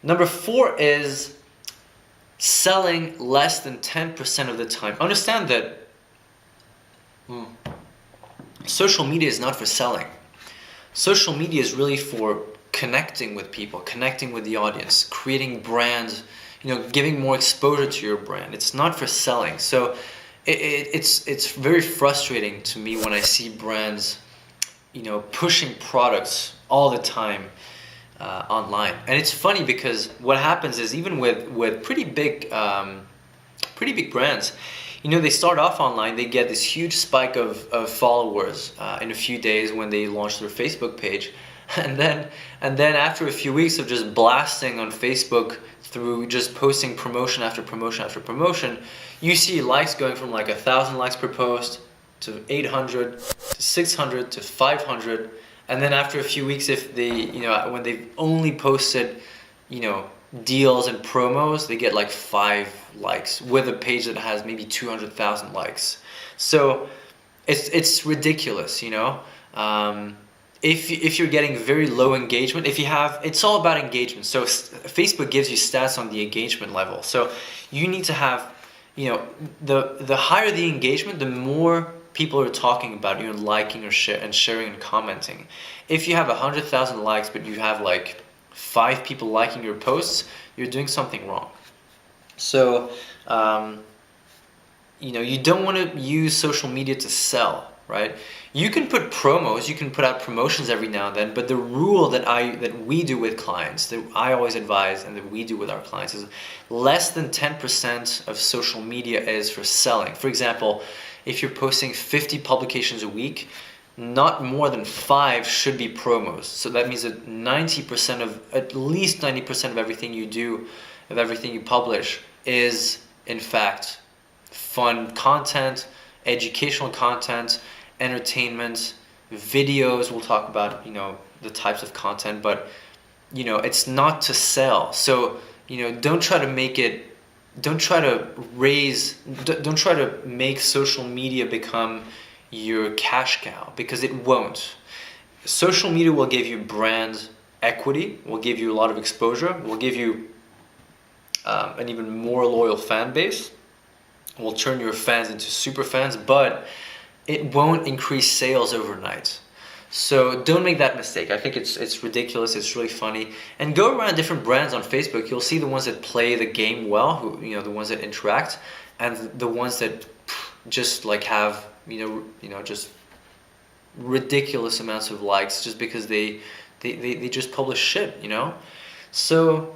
Number 4 is selling less than 10% of the time. Understand that social media is not for selling. Social media is really for connecting with people, connecting with the audience, creating brands, giving more exposure to your brand. It's not for selling. So it's very frustrating to me when I see brands, pushing products all the time online. And it's funny because what happens is, even with pretty big brands, they start off online, they get this huge spike of followers in a few days when they launch their Facebook page, and then after a few weeks of just blasting on Facebook through just posting promotion after promotion after promotion, you see likes going from like 1,000 likes per post to 800 to 600 to 500. And then after a few weeks, if they, when they've only posted, deals and promos, they get like 5 likes with a page that has maybe 200,000 likes. So it's ridiculous, If you're getting very low engagement, it's all about engagement. So Facebook gives you stats on the engagement level. So you need to have, the higher the engagement, the more people are talking about you and liking or sharing and commenting. If you have 100,000 likes but you have like 5 people liking your posts, you're doing something wrong. So you don't want to use social media to sell, right? You can put promos, you can put out promotions every now and then, but the rule that we do with clients, that I always advise and that we do with our clients, is less than 10% of social media is for selling. For example, if you're posting 50 publications a week, not more than 5 should be promos. So that means that at least 90% of everything you do, of everything you publish, is in fact fun content, educational content, entertainment, videos. We'll talk about, the types of content, but, it's not to sell. So, don't try to make social media become your cash cow, because it won't. Social media will give you brand equity, will give you a lot of exposure, will give you an even more loyal fan base, will turn your fans into super fans, but it won't increase sales overnight. So don't make that mistake. I think it's ridiculous. It's really funny. And go around different brands on Facebook. You'll see the ones that play the game well, the ones that interact, and the ones that just like have just ridiculous amounts of likes just because they just publish shit. So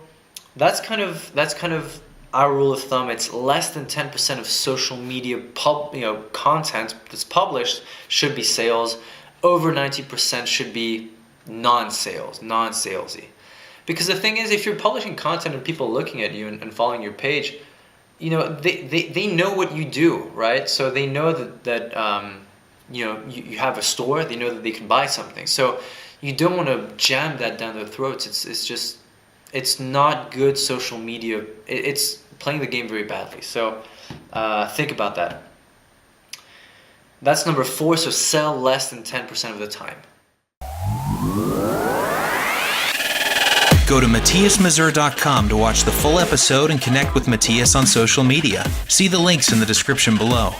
that's kind of our rule of thumb. It's less than 10% of social media content that's published should be sales. Over 90% should be non-salesy. Because the thing is, if you're publishing content and people looking at you and following your page, they know what you do, right? So they know that you have a store. They know that they can buy something. So you don't want to jam that down their throats. It's not good social media. It's playing the game very badly. So think about that. That's number 4. So sell less than 10% of the time. Go to MatthiasMazur.com to watch the full episode and connect with Matthias on social media. See the links in the description below.